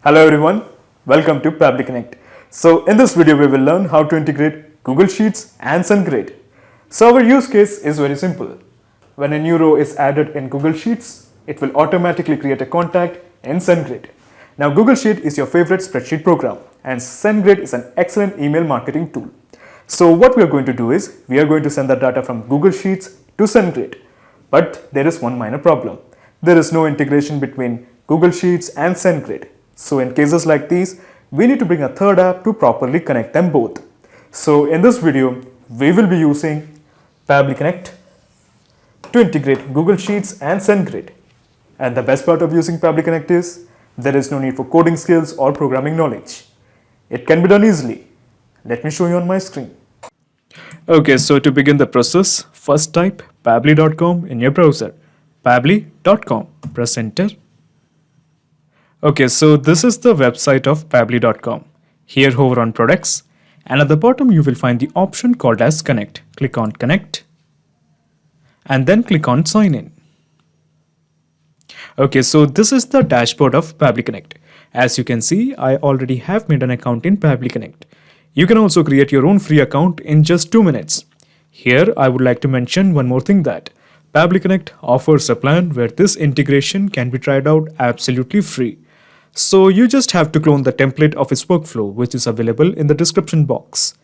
Hello everyone, welcome to Pabbly Connect. So in this video we will learn how to integrate Google Sheets and SendGrid. So our use case is very simple. When a new row is added in Google Sheets, it will automatically create a contact in SendGrid. Now Google Sheet is your favorite spreadsheet program and SendGrid is an excellent email marketing tool. So what we are going to do is, we are going to send the data from Google Sheets to SendGrid. But there is one minor problem. There is no integration between Google Sheets and SendGrid. So in cases like these, we need to bring a third app to properly connect them both. So in this video, we will be using Pabbly Connect to integrate Google Sheets and SendGrid. And the best part of using Pabbly Connect is, there is no need for coding skills or programming knowledge. It can be done easily. Let me show you on my screen. Okay, so to begin the process, first type pabbly.com in your browser. Pabbly.com. Press enter. Okay, so this is the website of pabbly.com. Here hover on products and at the bottom you will find the option called as connect. Click on connect and then click on sign in. Okay, so this is the dashboard of Pabbly Connect. As you can see, I already have made an account in Pabbly Connect. You can also create your own free account in just 2 minutes. Here I would like to mention one more thing, that Pabbly Connect offers a plan where this integration can be tried out absolutely free. So you just have to clone the template of its workflow, which is available in the description box.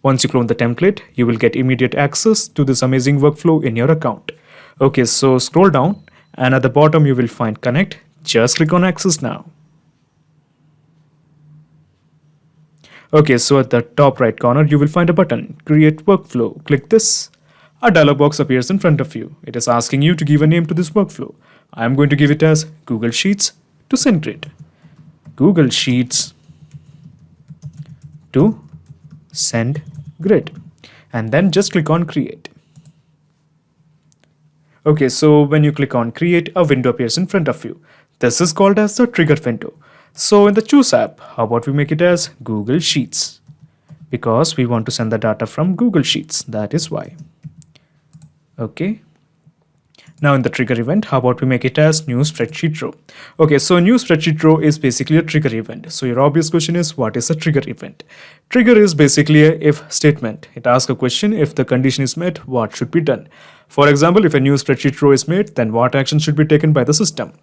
Once you clone the template, you will get immediate access to this amazing workflow in your account. Okay, so scroll down and at the bottom you will find connect. Just click on access now. Okay, so at the top right corner you will find a button, create workflow. Click this. A dialog box appears in front of you. It is asking you to give a name to this workflow. I am going to give it as Google Sheets to SendGrid. Google Sheets to SendGrid. And then just click on create. Okay, so when you click on create, a window appears in front of you. This is called as the trigger window. So in the choose app, how about we make it as Google Sheets? Because we want to send the data from Google Sheets, that is why. Okay. Now in the trigger event, how about we make it as new spreadsheet row? Okay, so new spreadsheet row is basically a trigger event. So your obvious question is, what is a trigger event? Trigger is basically a if statement. It asks a question: if the condition is met, what should be done? For example, if a new spreadsheet row is made, then what action should be taken by the system?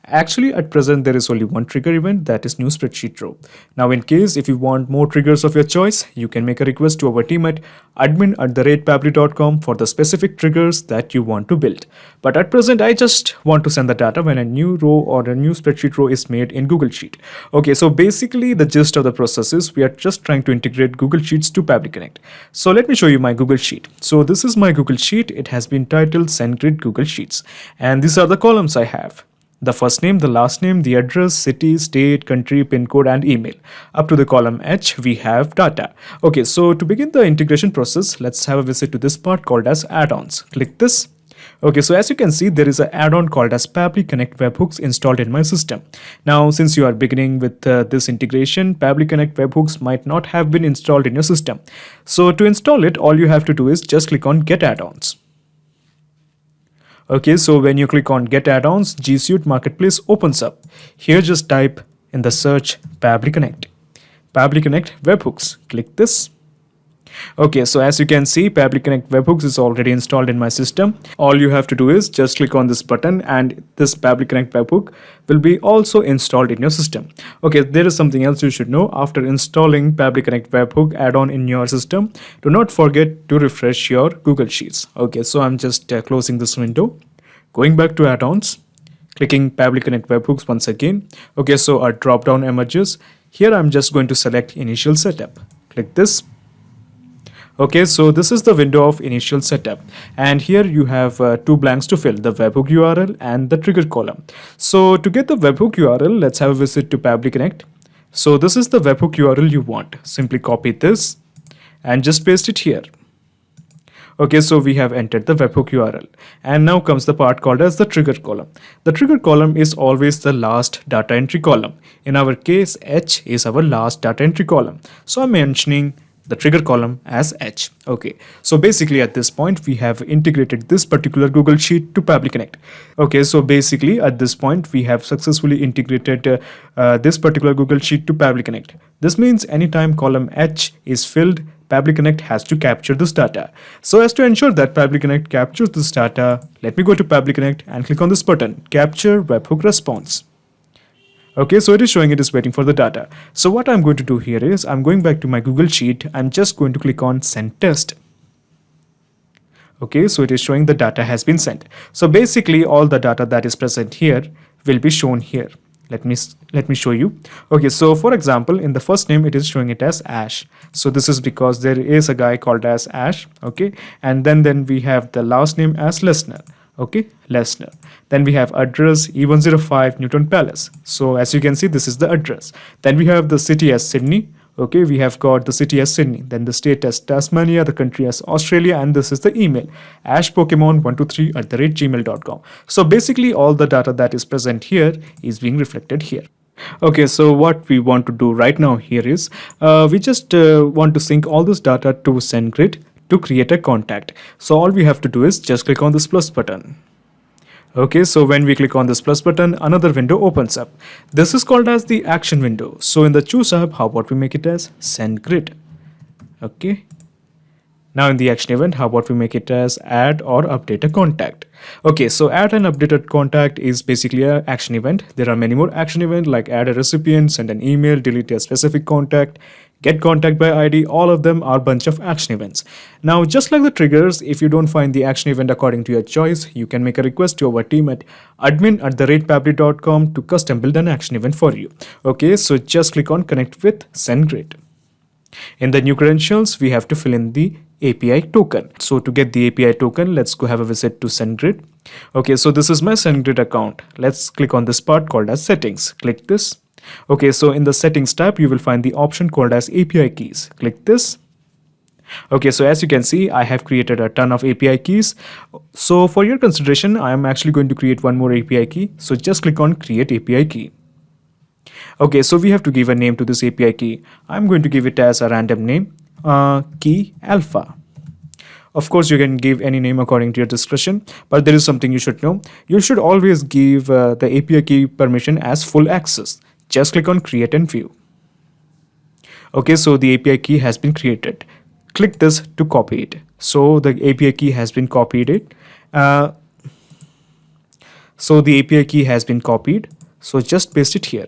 Actually, at present, there is only one trigger event, that is new spreadsheet row. Now, in case if you want more triggers of your choice, you can make a request to our team at admin@pabbly.com for the specific triggers that you want to build. But at present, I just want to send the data when a new row or a new spreadsheet row is made in Google Sheet. Okay, so basically the gist of the process is, we are just trying to integrate Google Sheets to Pabbly Connect. So let me show you my Google Sheet. So this is my Google Sheet. It has been titled SendGrid Google Sheets. And these are the columns I have: the first name, the last name, the address, city, state, country, pin code, and email. Up to the column H, we have data. Okay, so to begin the integration process, let's have a visit to this part called as add-ons. Click this. Okay, so as you can see, there is an add-on called as Pabbly Connect Webhooks installed in my system. Now, since you are beginning with this integration, Pabbly Connect Webhooks might not have been installed in your system. So to install it, all you have to do is just click on Get Add-ons. Okay, so when you click on Get Add-ons, G Suite Marketplace opens up. Here just type in the search Pabbly Connect. Pabbly Connect Webhooks. Click this. Okay, so as you can see, Pabbly Connect Webhooks is already installed in my system. All you have to do is just click on this button and this Pabbly Connect Webhook will be also installed in your system. Okay, there is something else you should know. After installing Pabbly Connect Webhook add-on in your system, do not forget to refresh your Google Sheets. Okay, so I'm just closing this window, going back to add-ons, clicking Pabbly Connect Webhooks once again. Okay, so a drop-down emerges. Here I'm just going to select initial setup. Click this. Okay, so this is the window of initial setup, and here you have 2 blanks to fill: the webhook URL and the trigger column. So to get the webhook URL, let's have a visit to Pabbly Connect. So this is the webhook URL you want. Simply copy this and just paste it here. Okay, so we have entered the webhook URL, and now comes the part called as the trigger column. The trigger column is always the last data entry column. In our case, H is our last data entry column. So I'm mentioning the trigger column as H. Okay, so basically at this point we have integrated this particular Google Sheet to Pabbly Connect. Okay, so basically at this point we have successfully integrated this particular Google Sheet to Pabbly Connect. This means anytime column H is filled, Pabbly Connect has to capture this data. So as to ensure that Pabbly Connect captures this data, let me go to Pabbly Connect and click on this button, Capture Webhook Response. Okay, so it is showing it is waiting for the data. So what I'm going to do here is I'm going back to my Google Sheet. I'm just going to click on Send Test. Okay, so it is showing the data has been sent. So basically all the data that is present here will be shown here. Let me show you. Okay, so for example, in the first name it is showing it as Ash. So this is because there is a guy called as Ash. Okay, and then we have the last name as Lesnar. Okay, Lesnar. Then we have address E105 Newton Palace. So as you can see, this is the address. Then we have the city as Sydney. Okay, we have got the city as Sydney, then the state as Tasmania, the country as Australia, and this is the email ashpokemon123@gmail.com. So basically all the data that is present here is being reflected here. Okay, so what we want to do right now here is we just want to sync all this data to SendGrid to create a contact. So all we have to do is just click on this plus button. Okay, so when we click on this plus button, another window opens up. This is called as the action window. So in the Choose app, how about we make it as SendGrid? Okay. Now in the action event, how about we make it as add or update a contact? Okay, so add and update a contact is basically an action event. There are many more action events like add a recipient, send an email, delete a specific contact, get contact by ID. All of them are a bunch of action events. Now, just like the triggers, if you don't find the action event according to your choice, you can make a request to our team at admin@pabbly.com to custom build an action event for you. Okay, so just click on connect with SendGrid. In the new credentials, we have to fill in the API token. So to get the API token, let's go have a visit to SendGrid. Okay, so this is my SendGrid account. Let's click on this part called as settings. Click this. Okay, so in the settings tab, you will find the option called as API keys. Click this. Okay, so as you can see, I have created a ton of API keys. So for your consideration, I am actually going to create one more API key. So just click on create API key. Okay, so we have to give a name to this API key. I'm going to give it as a random name, key alpha. Of course, you can give any name according to your discretion, but there is something you should know. You should always give the API key permission as full access. Just click on create and view. Okay, so the API key has been created. Click this to copy it. So the API key has been copied. So the API key has been copied. So just paste it here.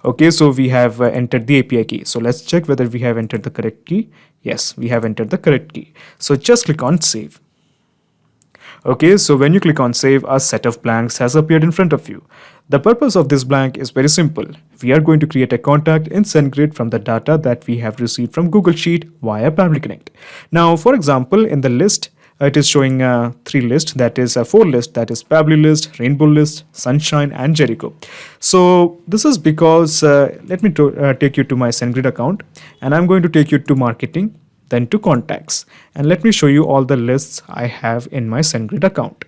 Okay, so we have entered the API key. So let's check whether we have entered the correct key. Yes, we have entered the correct key. So just click on save. Okay, so when you click on save, a set of blanks has appeared in front of you. The purpose of this blank is very simple. We are going to create a contact in SendGrid from the data that we have received from Google Sheet via Pabbly Connect. Now, for example, in the list, it is showing three lists, that is a four list, that is Pabbly list, Rainbow list, Sunshine, and Jericho. So this is because, let me take you to my SendGrid account, and I'm going to take you to marketing, then to contacts, and let me show you all the lists I have in my SendGrid account.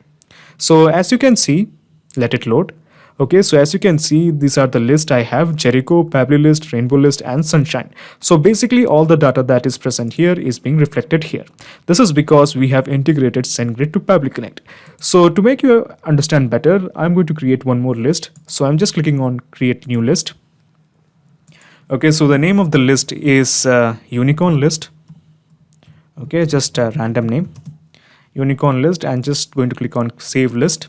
So as you can see, let it load. Okay, so as you can see, these are the list I have: Jericho, Pabbly list, Rainbow list, and Sunshine. So basically all the data that is present here is being reflected here. This is because we have integrated SendGrid to Pabbly Connect. So to make you understand better, I'm going to create one more list. So I'm just clicking on create new list. Okay, so the name of the list is unicorn list. Okay, just a random name, unicorn list, and just going to click on save list.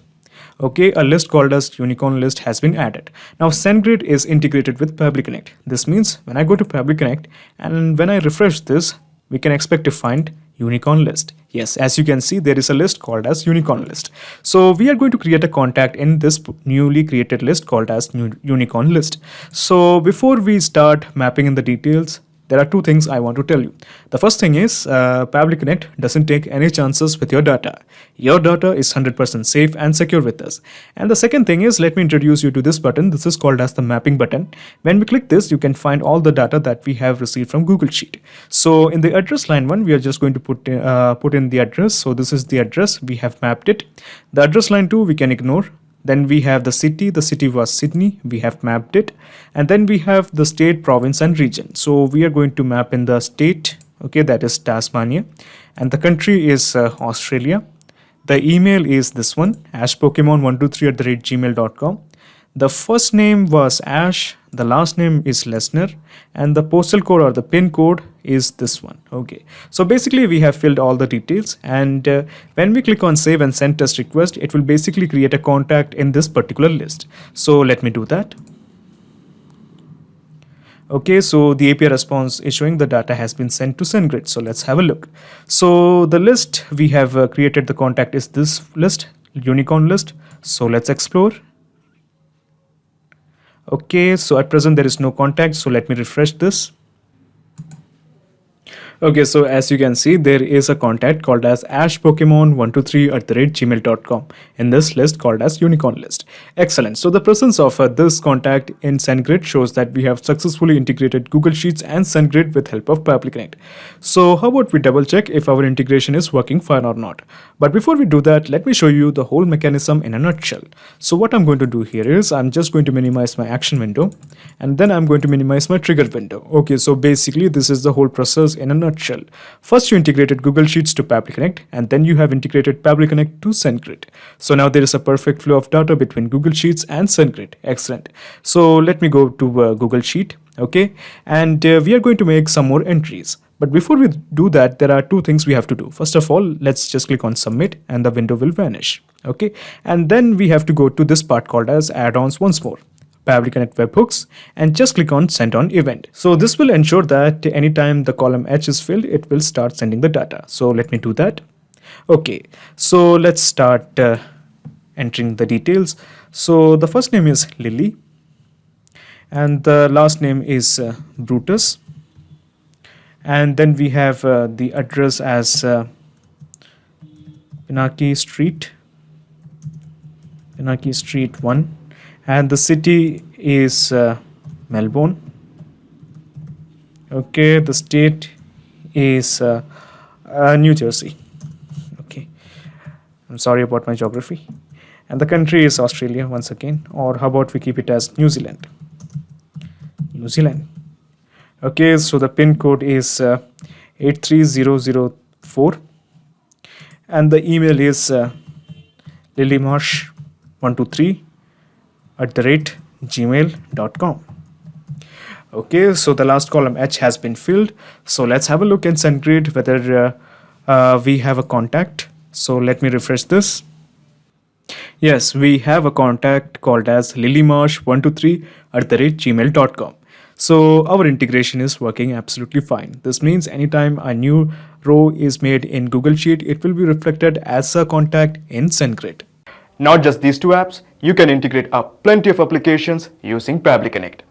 Okay, a list called as unicorn list has been added. Now SendGrid is integrated with Pabbly Connect. This means when I go to Pabbly Connect and when I refresh this, we can expect to find unicorn list. Yes, as you can see, there is a list called as unicorn list. So we are going to create a contact in this newly created list called as unicorn list. So before we start mapping in the details, there are two things I want to tell you. The first thing is Pabbly Connect doesn't take any chances with your data. Your data is 100% safe and secure with us. And the second thing is, let me introduce you to this button. This is called as the mapping button. When we click this, you can find all the data that we have received from Google Sheet. So in the address line one, we are just going to put in the address. So this is the address, we have mapped it. The address line 2 we can ignore. Then we have the city was Sydney, we have mapped it. And then we have the state, province and region. So we are going to map in the state, okay, that is Tasmania. And the country is Australia. The email is this one, ashpokemon123@gmail.com. The first name was Ash, the last name is Lesnar, and the postal code or the pin code is this one. Okay, so basically we have filled all the details, and when we click on save and send test request, it will basically create a contact in this particular list. So let me do that. Okay, so the API response is showing the data has been sent to SendGrid. So let's have a look. So the list we have created, the contact is this list, unicorn list. So let's explore. Okay, so at present there is no contact, so let me refresh this. Okay, so as you can see, there is a contact called as ashpokemon123@gmail.com in this list called as unicorn list. Excellent. So the presence of this contact in SendGrid shows that we have successfully integrated Google Sheets and SendGrid with help of Pabbly Connect. So how about we double check if our integration is working fine or not. But before we do that, let me show you the whole mechanism in a nutshell. So what I'm going to do here is I'm just going to minimize my action window, and then I'm going to minimize my trigger window. Okay, so basically this is the whole process in a nutshell. First, you integrated Google Sheets to Pabbly Connect, and then you have integrated Pabbly Connect to SendGrid. So now there is a perfect flow of data between Google Sheets and SendGrid. Excellent. So let me go to Google Sheet. Okay, and we are going to make some more entries. But before we do that, there are two things we have to do. First of all, let's just click on submit and the window will vanish. Okay, and then we have to go to this part called as add-ons once more. Pabbly Connect webhooks, and just click on send on event. So this will ensure that anytime the column H is filled, it will start sending the data. So let me do that. Okay, so let's start entering the details. So the first name is Lily, and the last name is Brutus, and then we have the address as Pinaki Street 1, and the city is Melbourne. Okay, the state is New Jersey. Okay, I'm sorry about my geography. And the country is Australia once again, or how about we keep it as New Zealand. Okay, so the pin code is 83004, and the email is lilymarsh123@gmail.com. Okay, so the last column H has been filled. So let's have a look in SendGrid whether we have a contact. So let me refresh this. Yes, we have a contact called as lilymarsh123@gmail.com. So our integration is working absolutely fine. This means anytime a new row is made in Google Sheet, it will be reflected as a contact in SendGrid. Not just these two apps, you can integrate up plenty of applications using Pabbly Connect.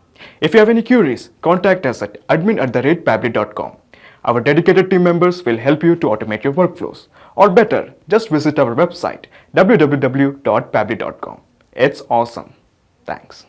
If you have any queries, contact us at admin@pabbly.com. Our dedicated team members will help you to automate your workflows. Or better, just visit our website www.pabbly.com. It's awesome. Thanks.